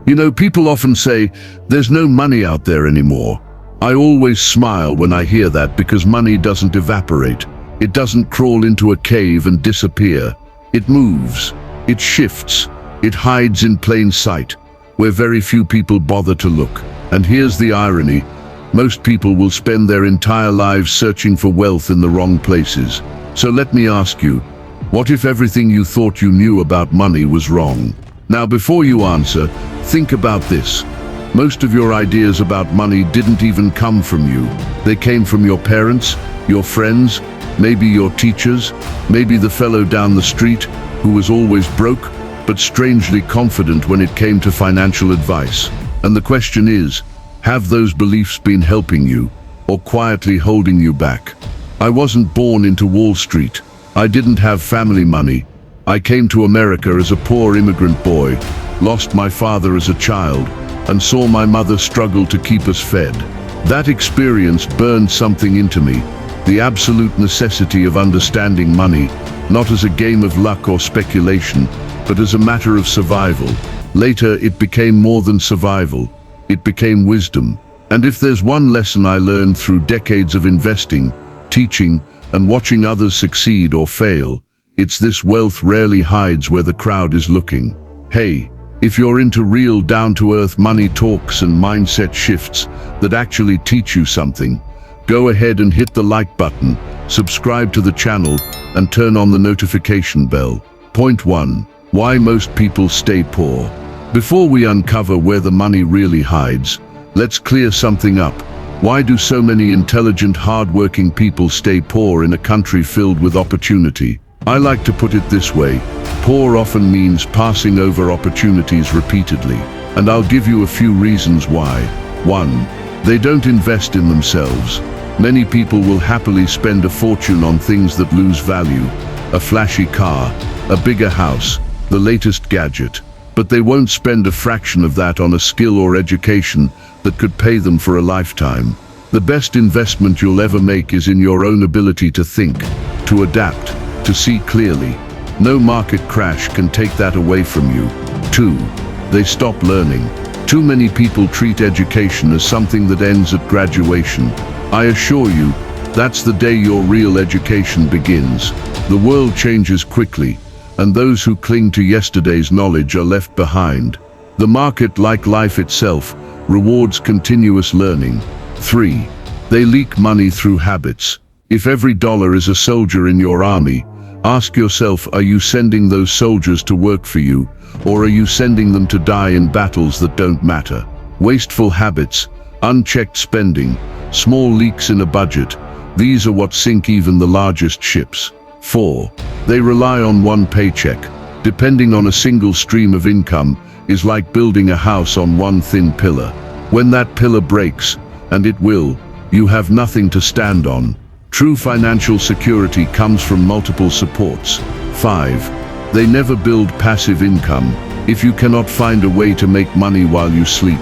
You know, people often say, there's no money out there anymore. I always smile when I hear that because money doesn't evaporate. It doesn't crawl into a cave and disappear. It moves, it shifts, it hides in plain sight, where very few people bother to look. And here's the irony. Most people will spend their entire lives searching for wealth in the wrong places. So let me ask you, what if everything you thought you knew about money was wrong? Now, before you answer, think about this. Most of your ideas about money didn't even come from you. They came from your parents, your friends, maybe your teachers, maybe the fellow down the street who was always broke, but strangely confident when it came to financial advice. And the question is, have those beliefs been helping you or quietly holding you back? I wasn't born into Wall Street. I didn't have family money. I came to America as a poor immigrant boy, lost my father as a child, and saw my mother struggle to keep us fed. That experience burned something into me, the absolute necessity of understanding money, not as a game of luck or speculation, but as a matter of survival. Later, it became more than survival. It became wisdom. And if there's one lesson I learned through decades of investing, teaching, and watching others succeed or fail, it's this: wealth rarely hides where the crowd is looking. Hey, if you're into real down-to-earth money talks and mindset shifts that actually teach you something, go ahead and hit the like button, subscribe to the channel, and turn on the notification bell. Point 1. Why most people stay poor. Before we uncover where the money really hides, let's clear something up. Why do so many intelligent, hardworking people stay poor in a country filled with opportunity? I like to put it this way: poor often means passing over opportunities repeatedly. And I'll give you a few reasons why. 1. They don't invest in themselves. Many people will happily spend a fortune on things that lose value: a flashy car, a bigger house, the latest gadget. But they won't spend a fraction of that on a skill or education that could pay them for a lifetime. The best investment you'll ever make is in your own ability to think, to adapt, to see clearly. No market crash can take that away from you. 2. They stop learning. Too many people treat education as something that ends at graduation. I assure you, that's the day your real education begins. The world changes quickly, and those who cling to yesterday's knowledge are left behind. The market, like life itself, rewards continuous learning. 3. They leak money through habits. If every dollar is a soldier in your army, ask yourself, are you sending those soldiers to work for you, or are you sending them to die in battles that don't matter? Wasteful habits, unchecked spending, small leaks in a budget, these are what sink even the largest ships. 4. They rely on one paycheck. Depending on a single stream of income is like building a house on one thin pillar. When that pillar breaks, and it will, you have nothing to stand on. True financial security comes from multiple supports. 5. They never build passive income. If you cannot find a way to make money while you sleep,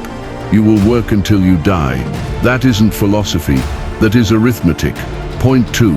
you will work until you die. That isn't philosophy, that is arithmetic. Point 2.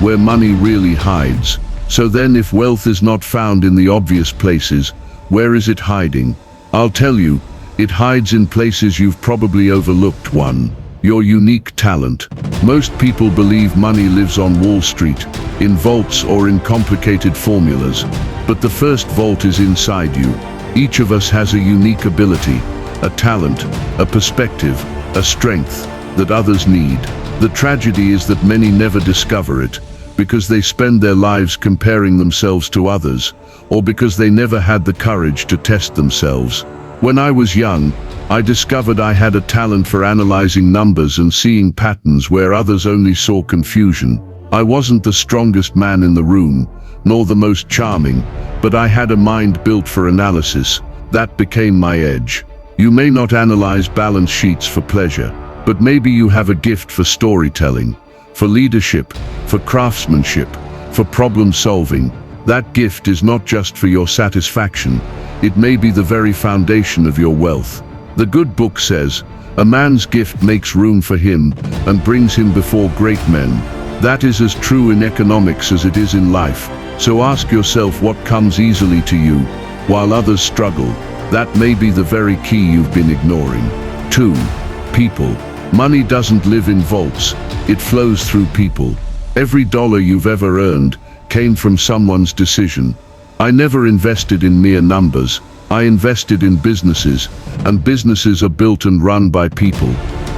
Where money really hides. So then, if wealth is not found in the obvious places, where is it hiding? I'll tell you, it hides in places you've probably overlooked. 1. Your unique talent. Most people believe money lives on Wall Street, in vaults or in complicated formulas. But the first vault is inside you. Each of us has a unique ability, a talent, a perspective, a strength that others need. The tragedy is that many never discover it, because they spend their lives comparing themselves to others, or because they never had the courage to test themselves. When I was young, I discovered I had a talent for analyzing numbers and seeing patterns where others only saw confusion. I wasn't the strongest man in the room, nor the most charming, but I had a mind built for analysis. That became my edge. You may not analyze balance sheets for pleasure, but maybe you have a gift for storytelling, for leadership, for craftsmanship, for problem solving. That gift is not just for your satisfaction, it may be the very foundation of your wealth. The good book says, a man's gift makes room for him and brings him before great men. That is as true in economics as it is in life. So ask yourself, what comes easily to you while others struggle? That may be the very key you've been ignoring. 2. People. Money doesn't live in vaults. It flows through people. Every dollar you've ever earned came from someone's decision. I never invested in mere numbers. I invested in businesses, and businesses are built and run by people.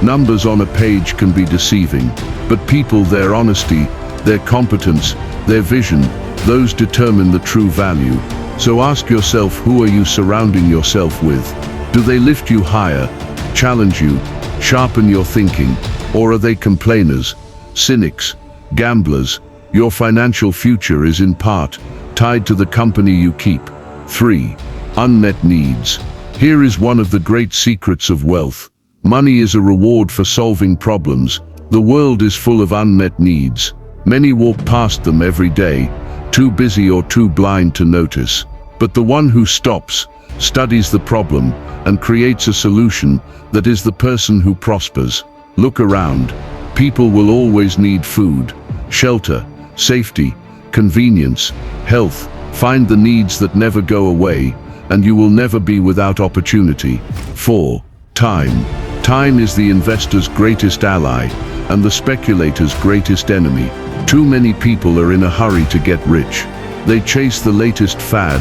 Numbers on a page can be deceiving, but people, their honesty, their competence, their vision, those determine the true value. So ask yourself, who are you surrounding yourself with? Do they lift you higher, challenge you, sharpen your thinking, or are they complainers, cynics, gamblers? Your financial future is in part tied to the company you keep. 3. Unmet needs. Here is one of the great secrets of wealth. Money is a reward for solving problems. The world is full of unmet needs. Many walk past them every day, too busy or too blind to notice. But the one who stops, studies the problem, and creates a solution, that is the person who prospers. Look around. People will always need food, shelter, safety, convenience, health. Find the needs that never go away, and you will never be without opportunity. 4. Time. Time is the investor's greatest ally, and the speculator's greatest enemy. Too many people are in a hurry to get rich. They chase the latest fad,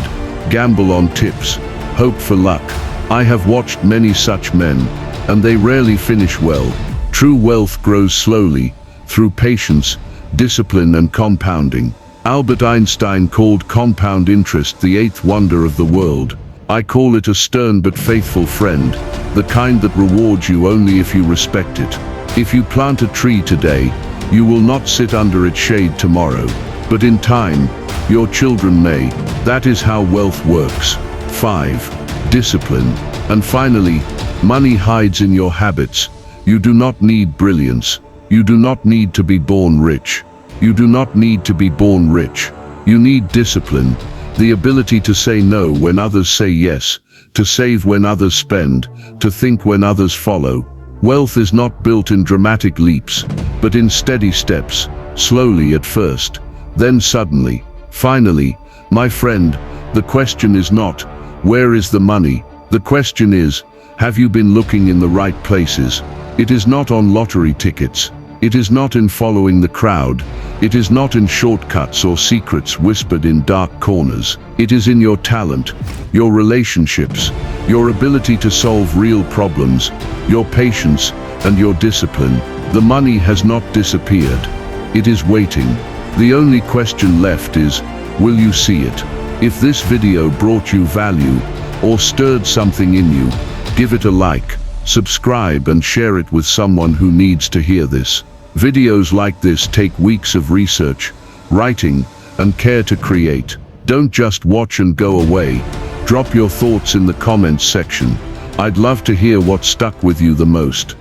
gamble on tips, hope for luck. I have watched many such men, and they rarely finish well. True wealth grows slowly, through patience, discipline and compounding. Albert Einstein called compound interest the eighth wonder of the world. I call it a stern but faithful friend, the kind that rewards you only if you respect it. If you plant a tree today, you will not sit under its shade tomorrow, but in time, your children may. That is how wealth works. 5. Discipline. And finally, money hides in your habits. You do not need brilliance. You do not need to be born rich. You do not need to be born rich. You need discipline, the ability to say no when others say yes, to save when others spend, to think when others follow. Wealth is not built in dramatic leaps, but in steady steps, slowly at first, then suddenly. Finally, my friend, the question is not, where is the money? The question is, have you been looking in the right places? It is not on lottery tickets. It is not in following the crowd. It is not in shortcuts or secrets whispered in dark corners. It is in your talent, your relationships, your ability to solve real problems, your patience, and your discipline. The money has not disappeared. It is waiting. The only question left is, will you see it? If this video brought you value or stirred something in you, give it a like, subscribe and share it with someone who needs to hear this. Videos like this take weeks of research, writing, and care to create. Don't just watch and go away. Drop your thoughts in the comments section. I'd love to hear what stuck with you the most.